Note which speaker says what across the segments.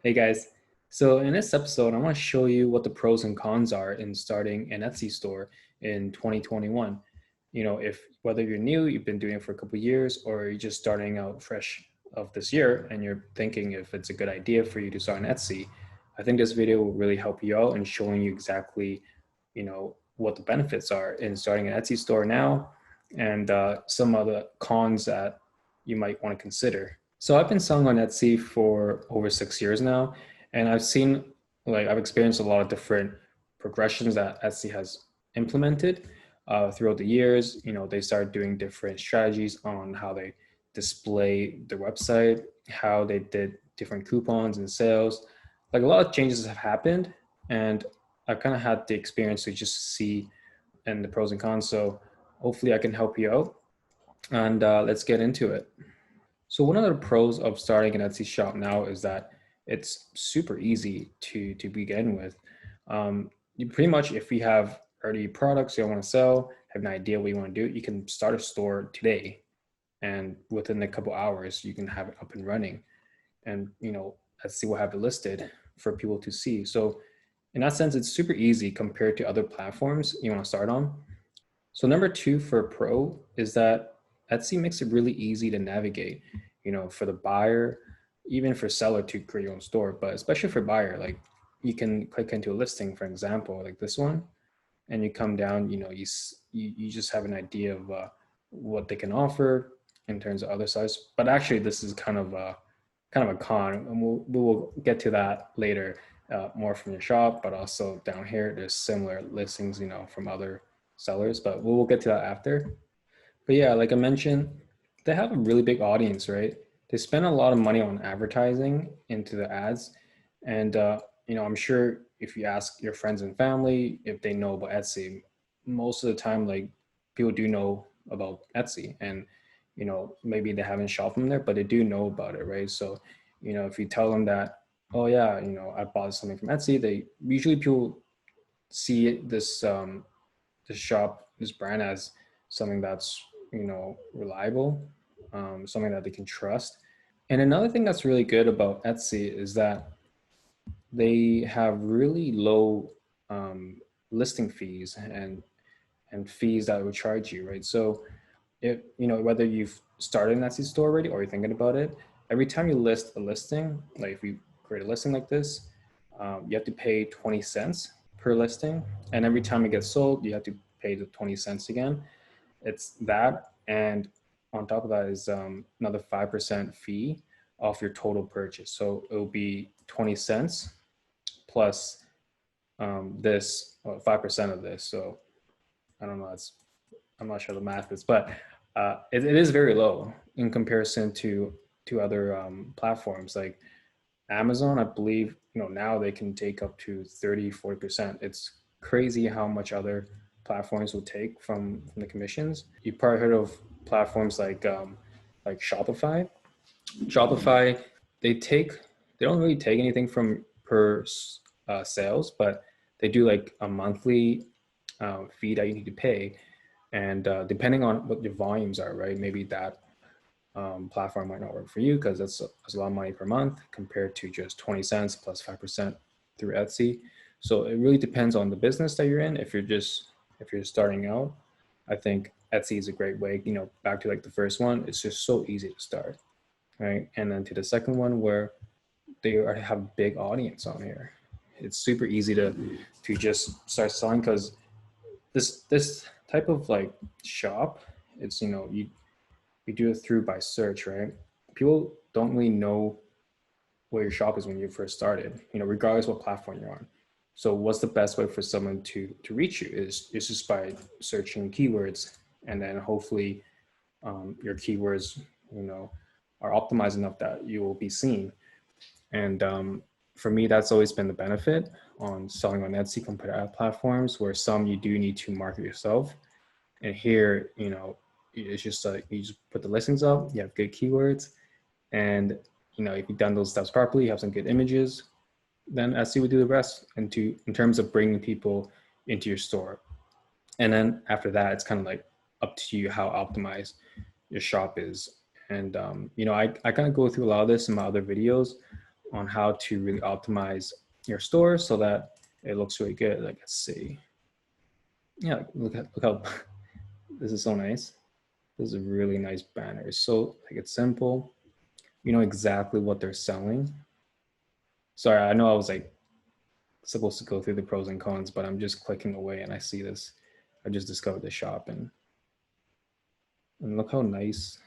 Speaker 1: Hey guys, so in this episode, I want to show you what the pros and cons are in starting an Etsy store in 2021. If whether you're new, you've been doing it for a couple of years, or you're just starting out fresh of this year and you're thinking if it's a good idea for you to start an Etsy, I think this video will really help you out in showing you exactly, what the benefits are in starting an Etsy store now and some other cons that you might want to consider. So I've been selling on Etsy for over 6 years now, and I've experienced a lot of different progressions that Etsy has implemented throughout the years. They started doing different strategies on how they display their website, how they did different coupons and sales. Like a lot of changes have happened, and I've kind of had the experience to just see and the pros and cons. So hopefully I can help you out, and let's get into it. So one of the pros of starting an Etsy shop now is that it's super easy to begin with. You pretty much, if you have already products you want to sell, have an idea what you want to do, you can start a store today, and within a couple hours, you can have it up and running. And Etsy will have it listed for people to see. So in that sense, it's super easy compared to other platforms you want to start on. So number two for pro is that Etsy makes it really easy to navigate, for the buyer, even for seller to create your own store, but especially for buyer, like you can click into a listing, for example, like this one, and you come down, you just have an idea of what they can offer in terms of other sites. But actually, this is kind of a con, and we will get to that later, more from your shop, but also down here, there's similar listings, from other sellers, but we'll get to that after. But yeah, like I mentioned, they have a really big audience, right? They spend a lot of money on advertising into the ads. And, I'm sure if you ask your friends and family if they know about Etsy, most of the time, like people do know about Etsy. And, maybe they haven't shopped from there, but they do know about it, right? So, if you tell them that, oh yeah, I bought something from Etsy, they usually people see this shop, this brand as something that's reliable, something that they can trust. And another thing that's really good about Etsy is that they have really low listing fees and fees that would charge you, right? So if whether you've started an Etsy store already or you're thinking about it, every time you list a listing, like if you create a listing like this, you have to pay 20 cents per listing, and every time it gets sold, you have to pay the 20 cents again. It's that, and on top of that is another 5% fee off your total purchase. So it will be 20 cents plus this 5% of this. So I don't know. I'm not sure the math is, but it is very low in comparison to other platforms like Amazon. I believe now they can take up to 30-40%. It's crazy how much other platforms will take from the commissions. You've probably heard of platforms like Shopify. Shopify, they don't really take anything from per sales, but they do like a monthly fee that you need to pay, and depending on what your volumes are, right? Maybe that platform might not work for you because that's a lot of money per month compared to just 20 cents plus 5% through Etsy. So it really depends on the business that you're in. If you're starting out, I think Etsy is a great way. Back to like the first one, it's just so easy to start, right? And then to the second one, where they have a big audience on here, it's super easy to just start selling because this type of like shop, it's you do it through by search, right? People don't really know where your shop is when you first started, regardless what platform you're on. So what's the best way for someone to reach you is just by searching keywords, and then hopefully your keywords, are optimized enough that you will be seen. And for me, that's always been the benefit on selling on Etsy compared to other platforms, where some you do need to market yourself. And here, it's just like you just put the listings up, you have good keywords, and if you've done those steps properly, you have some good images, then Etsy would do the rest in terms of bringing people into your store. And then after that, it's kind of like up to you how optimized your shop is. And I kind of go through a lot of this in my other videos, on how to really optimize your store so that it looks really good. Like, let's see. Yeah, look how this is so nice. This is a really nice banner. It's so like it's simple. You know exactly what they're selling. Sorry, I know I was like supposed to go through the pros and cons, but I'm just clicking away and I see this. I just discovered the shop and look how nice.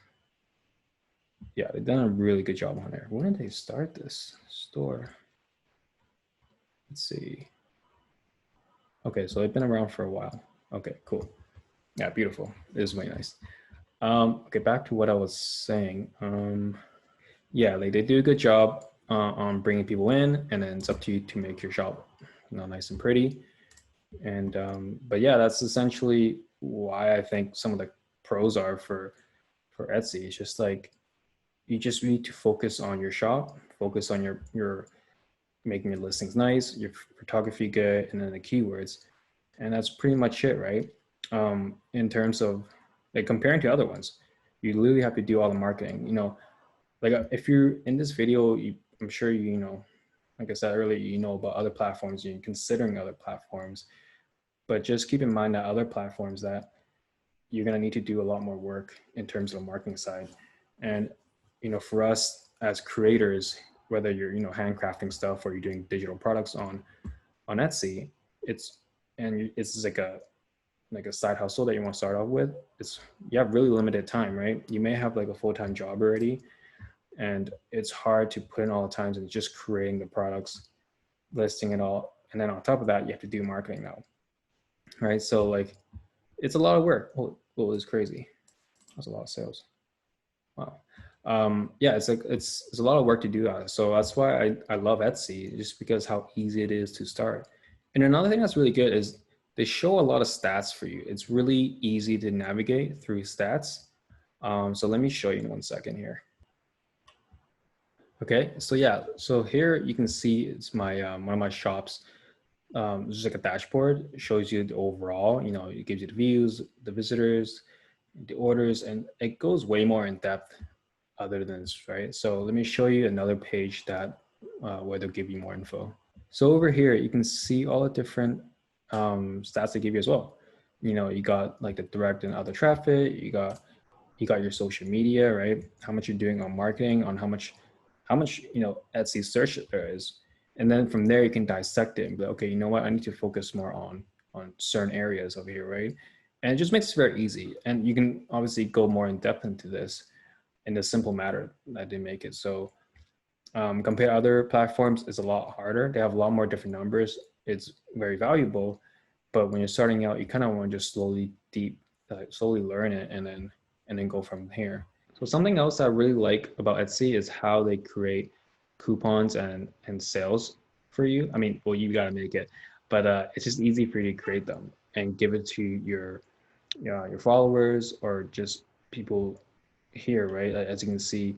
Speaker 1: Yeah, they've done a really good job on there. When did they start this store? Let's see. Okay, so they've been around for a while. Okay, cool. Yeah, beautiful. It is really nice. Okay, back to what I was saying. Yeah, like they do a good job on bringing people in, and then it's up to you to make your shop, nice and pretty. And but yeah, that's essentially why I think some of the pros are for Etsy. It's just like you just need to focus on your shop, focus on your making your listings nice, your photography good, and then the keywords, and that's pretty much it, right? In terms of like comparing to other ones, you literally have to do all the marketing. Like if you're in this video, I'm sure like I said earlier, about other platforms, you're considering other platforms, but just keep in mind that other platforms that you're going to need to do a lot more work in terms of the marketing side. And, for us as creators, whether you're, handcrafting stuff or you're doing digital products on Etsy, it's like a side hustle that you want to start off with. You have really limited time, right? You may have like a full-time job already, and it's hard to put in all the times and just creating the products, listing it all. And then on top of that, you have to do marketing now, right? So like, it's a lot of work. Oh, it's crazy. That's a lot of sales. Wow. Yeah, it's a lot of work to do that. So that's why I love Etsy, just because how easy it is to start. And another thing that's really good is they show a lot of stats for you. It's really easy to navigate through stats. So let me show you in 1 second here. Okay, so yeah, so here you can see it's my one of my shops. It's just like a dashboard. It shows you the overall, it gives you the views, the visitors, the orders, and it goes way more in depth other than this, right? So let me show you another page that where they'll give you more info. So over here, you can see all the different stats they give you as well. You got like the direct and other traffic. You got your social media, right? How much you're doing on marketing, on how much Etsy search there is, and then from there you can dissect it and be like, okay, you know what? I need to focus more on certain areas over here, right? And it just makes it very easy. And you can obviously go more in depth into this in the simple matter that they make it. So compared to other platforms, it's a lot harder. They have a lot more different numbers. It's very valuable, but when you're starting out, you kind of want to just slowly learn it and then go from here. So something else I really like about Etsy is how they create coupons and sales for you. I mean, well, you got to make it, but it's just easy for you to create them and give it to your followers or just people here, right? As you can see,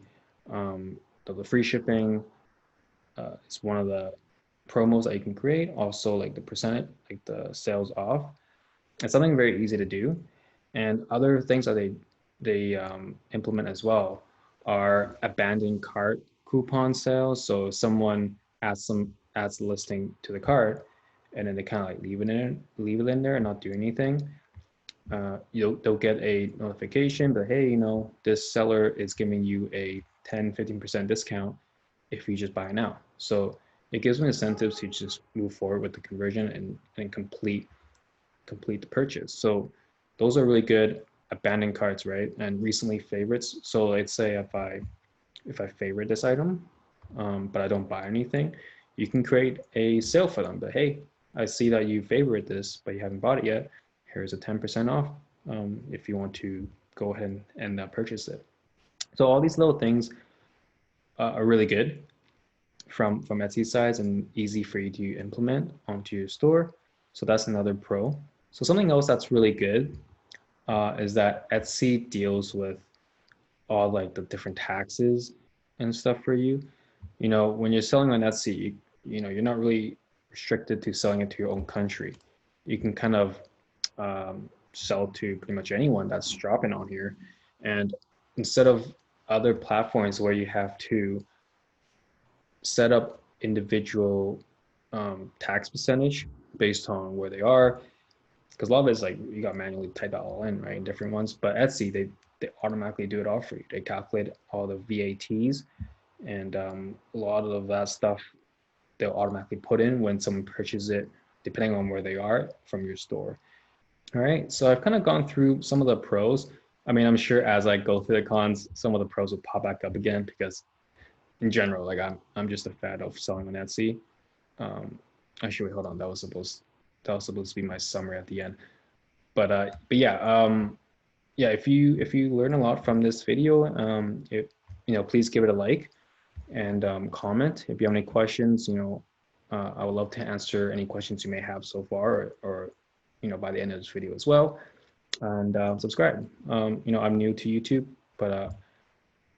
Speaker 1: the free shipping is one of the promos that you can create. Also, like the percentage, like the sales off. It's something very easy to do. And other things that they implement as well are abandoned cart coupon sales. So if someone adds the listing to the cart, and then they kind of like leave it in there and not do anything. They'll get a notification that, hey, this seller is giving you a 10-15% discount if you just buy now. So it gives them incentives to just move forward with the conversion and complete the purchase. So those are really good abandoned carts, right? And recently favorites. So let's say if I favorite this item, but I don't buy anything, you can create a sale for them. But hey, I see that you favorite this, but you haven't bought it yet. Here's a 10% off if you want to go ahead and purchase it. So all these little things are really good from Etsy size and easy for you to implement onto your store. So that's another pro. So something else that's really good is that Etsy deals with all like the different taxes and stuff for you. When you're selling on Etsy, you're not really restricted to selling it to your own country. You can kind of sell to pretty much anyone that's dropping on here. And instead of other platforms where you have to set up individual tax percentage based on where they are, because a lot of it's like you got manually type that all in, right, in different ones. But Etsy, they automatically do it all for you. They calculate all the VATs, and a lot of that stuff they'll automatically put in when someone purchases it, depending on where they are from your store. All right, so I've kind of gone through some of the pros. I mean, I'm sure as I go through the cons, some of the pros will pop back up again, because in general, like I'm just a fan of selling on Etsy. Actually, wait, hold on. That was supposed to be my summary at the end. But yeah. If you learn a lot from this video, please give it a like and comment if you have any questions. I would love to answer any questions you may have so far, or by the end of this video as well. And subscribe. I'm new to YouTube, but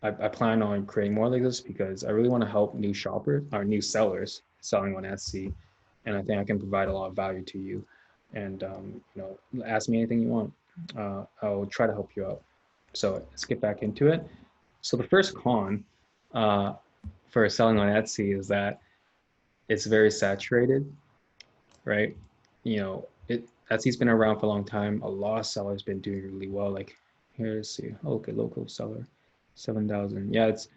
Speaker 1: I plan on creating more like this because I really want to help new shoppers or new sellers selling on Etsy, and I think I can provide a lot of value to you. And ask me anything you want. I'll try to help you out. So let's get back into it. So the first con for selling on Etsy is that it's very saturated, right? Etsy's been around for a long time. A lot of sellers been doing really well. Like here's see, okay, local seller, 7,000. Yeah, it's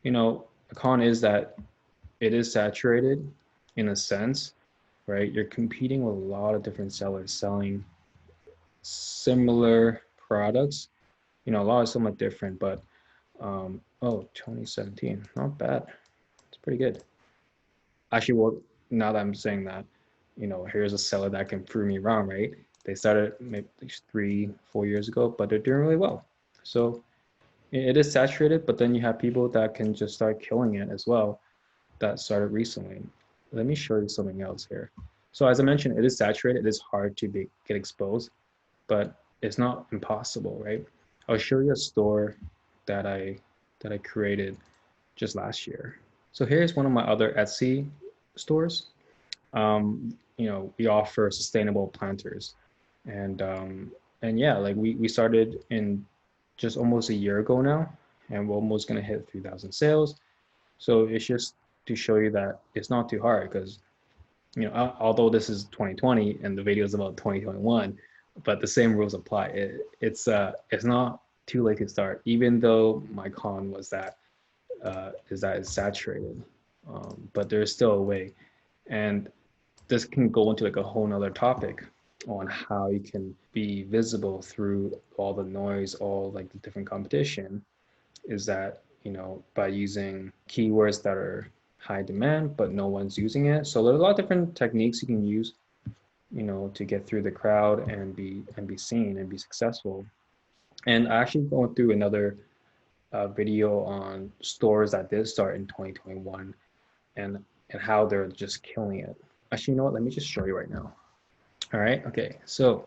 Speaker 1: the con is that it is saturated in a sense, right? You're competing with a lot of different sellers selling similar products. A lot of somewhat different, but 2017, not bad. It's pretty good. Actually, well, now that I'm saying that, here's a seller that can prove me wrong, right? They started maybe 3-4 years ago, but they're doing really well. So it is saturated, but then you have people that can just start killing it as well that started recently. Let me show you something else here. So as I mentioned, it is saturated. It is hard to get exposed, but it's not impossible, right? I'll show you a store that I created just last year. So here's one of my other Etsy stores. We offer sustainable planters, and yeah, like we started in just almost a year ago now, and we're almost gonna hit 3,000 sales. So it's just to show you that it's not too hard, because although this is 2020 and the video is about 2021, but the same rules apply. It's not too late to start, even though my con was that it's saturated, but there's still a way. And this can go into like a whole nother topic on how you can be visible through all the noise, all like the different competition, is that by using keywords that are high demand but no one's using it. So there's a lot of different techniques you can use to get through the crowd and be seen and be successful. And I actually going through another video on stores that did start in 2021 and how they're just killing it. Actually, let me just show you right now. All right, okay, so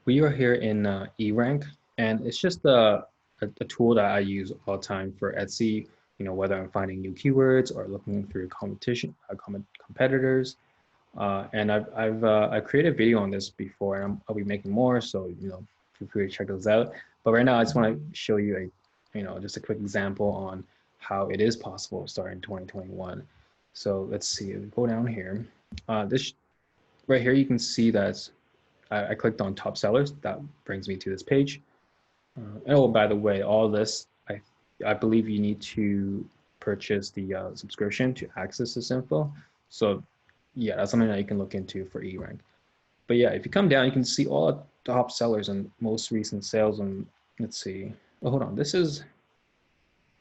Speaker 1: we are here in eRank, and it's just a tool that I use all the time for Etsy, whether I'm finding new keywords or looking through competitors. And I've created a video on this before, and I'll be making more, so feel free to check those out. But right now I just want to show you just a quick example on how it is possible to start in 2021. So let's see, go down here. This right here, you can see that I clicked on top sellers. That brings me to this page. Oh, by the way, all this, I believe you need to purchase the subscription to access this info. So yeah, that's something that you can look into for eRank. But yeah, if you come down, you can see all the top sellers and most recent sales. And let's see. Oh, hold on. I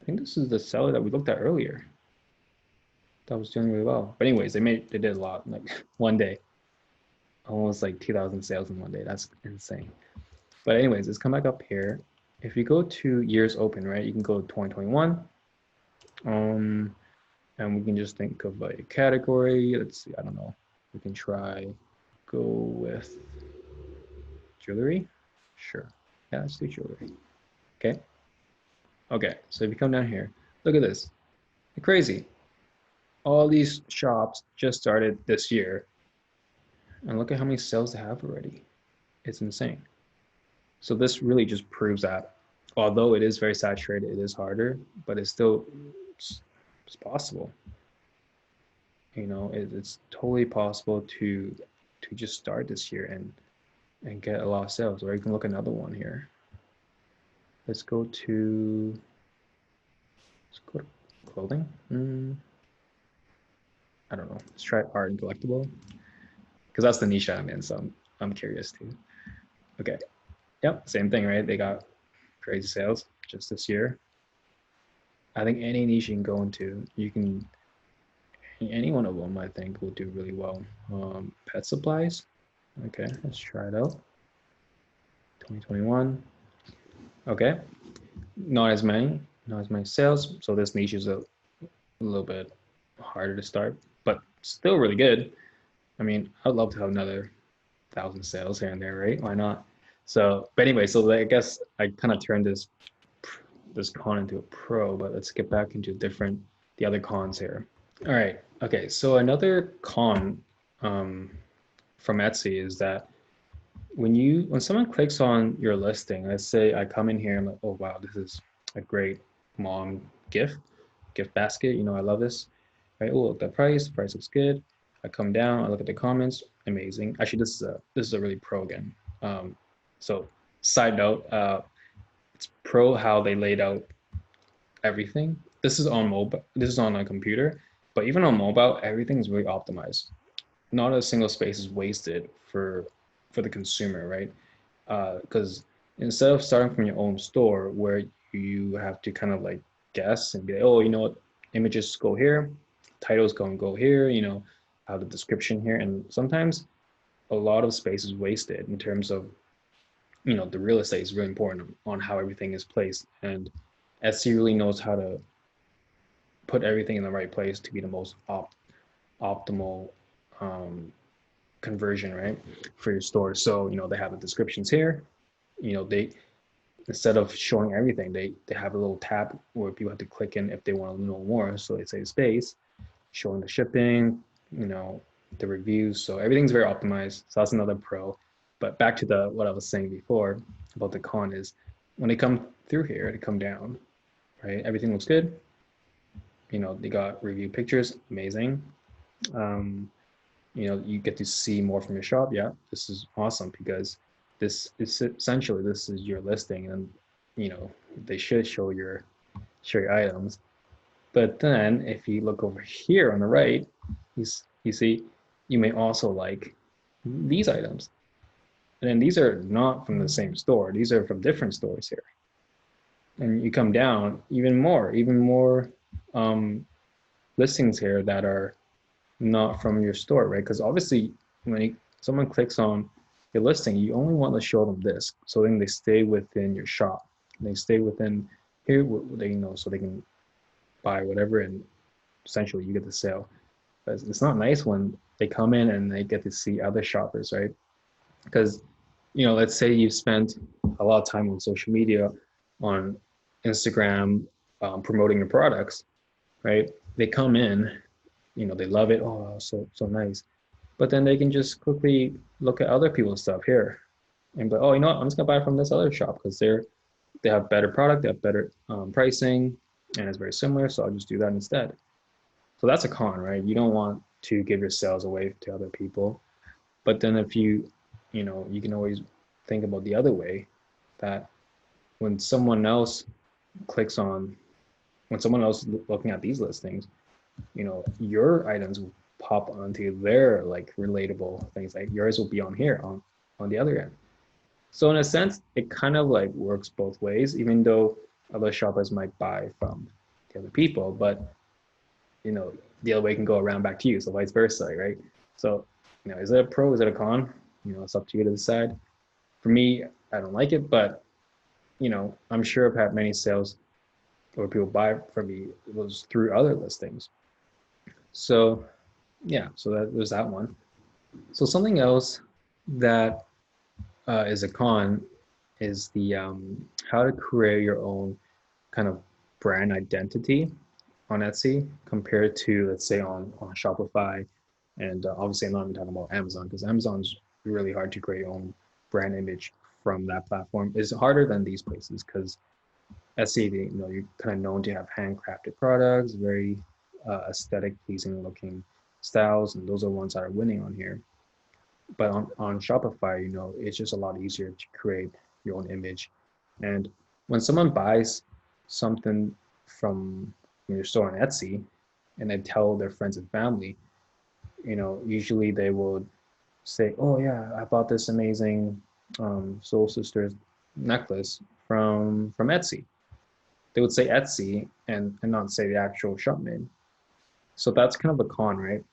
Speaker 1: think this is the seller that we looked at earlier. That was doing really well. But anyways, they did a lot, like one day, almost like 2,000 sales in one day. That's insane. But anyways, let's come back up here. If you go to years open, right, you can go to 2021. And we can just think of a category. Let's see, I don't know. We can go with jewelry. Sure. Yeah, let's do jewelry. Okay. Okay, so if you come down here, look at this. Crazy. All these shops just started this year. And look at how many sales they have already. It's insane. So this really just proves that although it is very saturated, it is harder, but it's still it's possible. You know, it's totally possible to just start this year and get a lot of sales. Or you can look at another one here. Let's go to clothing. I don't know. Let's try art and collectible because that's the niche I'm in. So I'm curious too. Okay. Yep. Same thing, right? They got crazy sales just this year. I think any niche you can go into, you can, any one of them, I think will do really well. Pet supplies. Okay. Let's try it out. 2021. Okay. Not as many sales. So this niche is a little bit harder to start, but still really good. I mean, I'd love to have another 1,000 sales here and there, right? Why not? So, but anyway, so I guess I kind of turned this con into a pro, but let's get back into the other cons here. All right. Okay. So another con from Etsy is that when someone clicks on your listing, let's say I come in here and I'm like, oh wow, this is a great mom gift basket. You know, I love this. Right? Oh, look, the price looks good. I come down, I look at the comments, amazing. Actually, this is a really pro again. So side note, it's pro how they laid out everything. This is on mobile. This is on a computer, but even on mobile, everything is really optimized. Not a single space is wasted for the consumer, right? Because instead of starting from your own store where you have to kind of like guess and be like, oh, you know what, images go here, titles go here, you know, how the description here, and sometimes a lot of space is wasted in terms of, you know, the real estate is really important on how everything is placed, and Etsy really knows how to put everything in the right place to be the most optimal conversion, right, for your store. So, you know, they have the descriptions here. You know, they instead of showing everything, they have a little tab where people have to click in if they want to know more. So they say space, showing the shipping, you know, the reviews. So everything's very optimized. So that's another pro. But back to the what I was saying before about the con is when they come through here, they come down, right? Everything looks good. You know, they got review pictures, amazing. You know, you get to see more from your shop. Yeah, this is awesome because this is essentially this is your listing, and you know they should show your items. But then if you look over here on the right, you see you may also like these items, and then these are not from the same store. These are from different stores here. And you come down even more um, listings here that are not from your store, right? Because obviously, when someone clicks on your listing, you only want to show them this, so then they stay within your shop. They stay within here, they you know, so they can buy whatever, and essentially you get the sale. But it's not nice when they come in and they get to see other shoppers, right? Because you know, let's say you've spent a lot of time on social media, on Instagram, promoting your products, right? They come in, you know, they love it. Oh, so nice. But then they can just quickly look at other people's stuff here and be, oh, you know what? I'm just gonna buy from this other shop because they have better product, they have better pricing, and it's very similar. So I'll just do that instead. So that's a con, right? You don't want to give your sales away to other people. But then if you know, you can always think about the other way that when someone else clicks on, when someone else looking at these listings, you know, your items will pop onto their like relatable things. Like yours will be on here on the other end. So in a sense, it kind of like works both ways, even though other shoppers might buy from the other people, but you know, the other way can go around back to you. So vice versa, right? So, you know, is it a pro? Is it a con? You know, it's up to you to decide. For me, I don't like it, but you know, I'm sure I've had many sales where people buy from me it was through other listings. So yeah, so that was that one. So something else that is a con is the how to create your own kind of brand identity on Etsy compared to, let's say, on Shopify. And obviously, I'm not even talking about Amazon because Amazon's really hard to create your own brand image from that platform. It's harder than these places because Etsy, you know, you're kind of known to have handcrafted products, very aesthetic, pleasing looking styles, and those are ones that are winning on here. But on Shopify, you know, it's just a lot easier to create your own image. And when someone buys something from your store on Etsy and they tell their friends and family, you know, usually they will say, "Oh yeah, I bought this amazing Soul Sisters necklace from Etsy." They would say Etsy and not say the actual shop name. So that's kind of a con, right?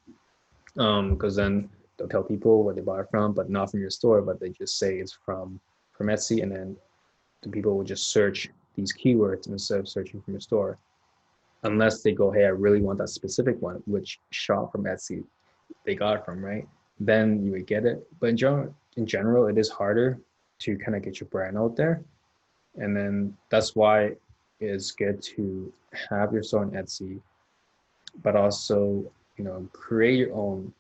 Speaker 1: Because then they'll tell people where they bought it from, but not from your store, but they just say it's from Etsy, and then the people will just search these keywords instead of searching from your store, unless they go, "Hey, I really want that specific one," which shop from Etsy they got it from, right? Then you would get it. But in general, it is harder to kind of get your brand out there, and then that's why it's good to have your store on Etsy, but also, you know, create your own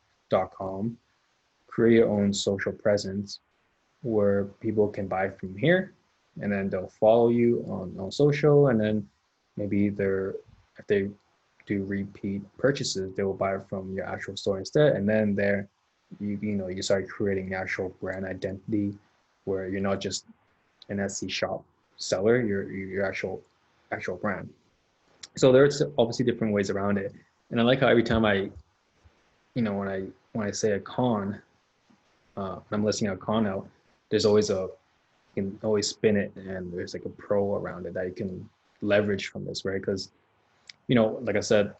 Speaker 1: .com, create your own social presence where people can buy from here, and then they'll follow you on social, and then maybe if they do repeat purchases, they will buy it from your actual store instead, and then there you start creating the actual brand identity where you're not just an Etsy shop seller, you're your actual brand. So there's obviously different ways around it, and I like how every time when I say a con, I'm listing a con out, there's always you can always spin it, and there's like a pro around it that you can leverage from this, right? Because, you know, like I said,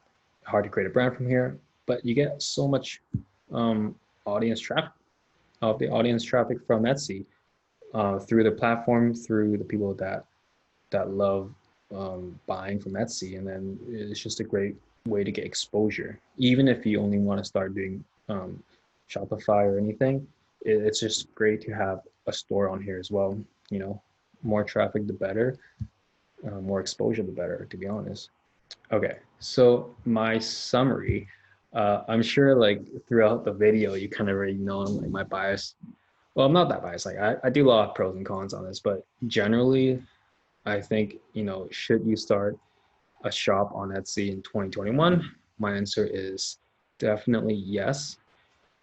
Speaker 1: hard to create a brand from here, but you get so much um, audience traffic from Etsy, through the platform, through the people that love buying from Etsy, and then it's just a great way to get exposure. Even if you only want to start doing Shopify or anything, it's just great to have a store on here as well. You know, more traffic the better, more exposure the better, to be honest. Okay, so my summary. I'm sure like throughout the video you kind of already know like my bias. Well, I'm not that biased. Like I do a lot of pros and cons on this, but generally I think, you know, should you start a shop on Etsy in 2021? My answer is definitely yes.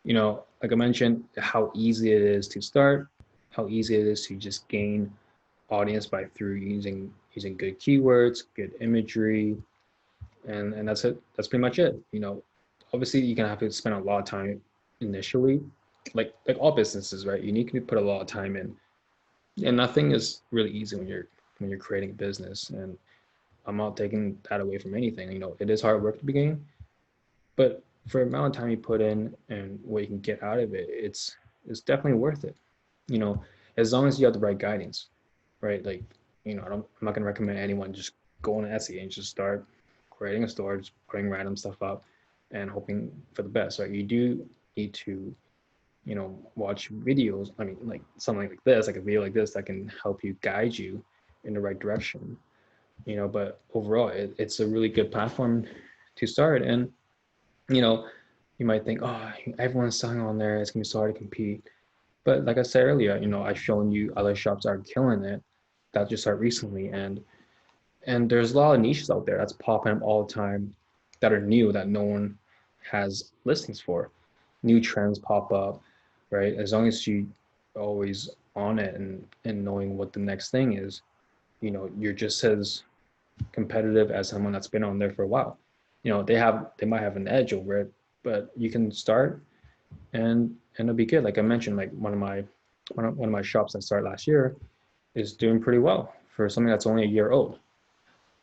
Speaker 1: You know, like I mentioned, how easy it is to start, how easy it is to just gain audience by through using good keywords, good imagery, and that's it. That's pretty much it. You know, obviously you're gonna have to spend a lot of time initially, like all businesses, right? You need to put a lot of time in, and nothing is really easy when you're creating a business. And I'm not taking that away from anything. You know, it is hard work to begin, but for the amount of time you put in and what you can get out of it, it's definitely worth it. You know, as long as you have the right guidance, right? Like, you know, I'm not gonna recommend anyone just go on Etsy and just start creating a store, just putting random stuff up and hoping for the best, right? You do need to, you know, watch videos. I mean, like something like this, like a video like this that can help you guide you in the right direction, you know. But overall, it's a really good platform to start. And, you know, you might think, "Oh, everyone's selling on there, it's gonna be so hard to compete." But like I said earlier, you know, I've shown you other shops that are killing it that just started recently, and there's a lot of niches out there that's popping up all the time that are new that no one has listings for. New trends pop up, right? As long as you always on it and knowing what the next thing is, you know, you're just as competitive as someone that's been on there for a while. You know, they might have an edge over it, but you can start and it'll be good. Like I mentioned, like one of my shops I started last year is doing pretty well for something that's only a year old.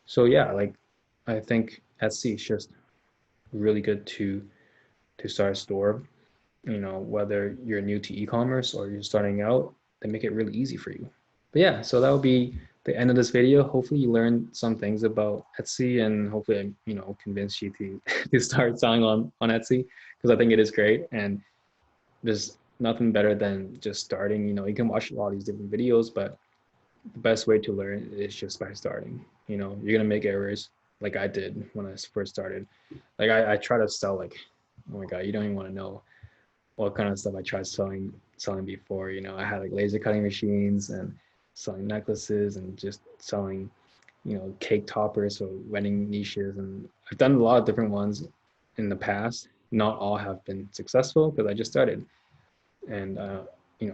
Speaker 1: So yeah, like I think Etsy is just really good to start a store. You know, whether you're new to e-commerce or you're starting out, they make it really easy for you. But yeah, so that will be the end of this video. Hopefully you learned some things about Etsy, and hopefully I, you know, convince you to to start selling on Etsy, because I think it is great, and there's nothing better than just starting. You know, you can watch a lot of these different videos, but the best way to learn is just by starting. You know, you're gonna make errors like I did when I first started. Like I try to sell like, oh my God, you don't even want to know what kind of stuff I tried selling before. You know, I had like laser cutting machines and selling necklaces and just selling, you know, cake toppers for wedding niches. And I've done a lot of different ones in the past. not all have been successful because I just started. And I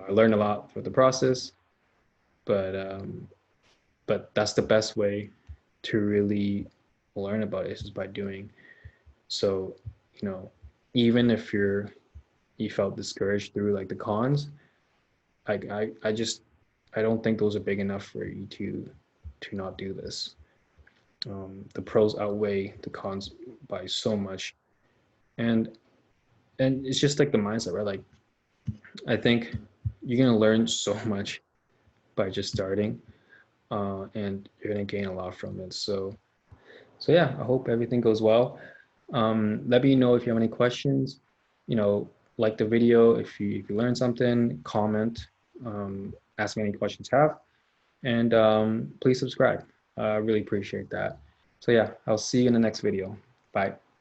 Speaker 1: learned a lot for the process, but that's the best way to really learn about it is by doing. So, even if you felt discouraged through like the cons, I just I don't think those are big enough for you to not do this. The pros outweigh the cons by so much, and it's just like the mindset, right? Like I think you're gonna learn so much by just starting, and you're gonna gain a lot from it. So yeah, I hope everything goes well. Let me know if you have any questions. Like the video if you learn something, comment, ask me any questions you have, and please subscribe. I really appreciate that. So yeah, I'll see you in the next video. Bye.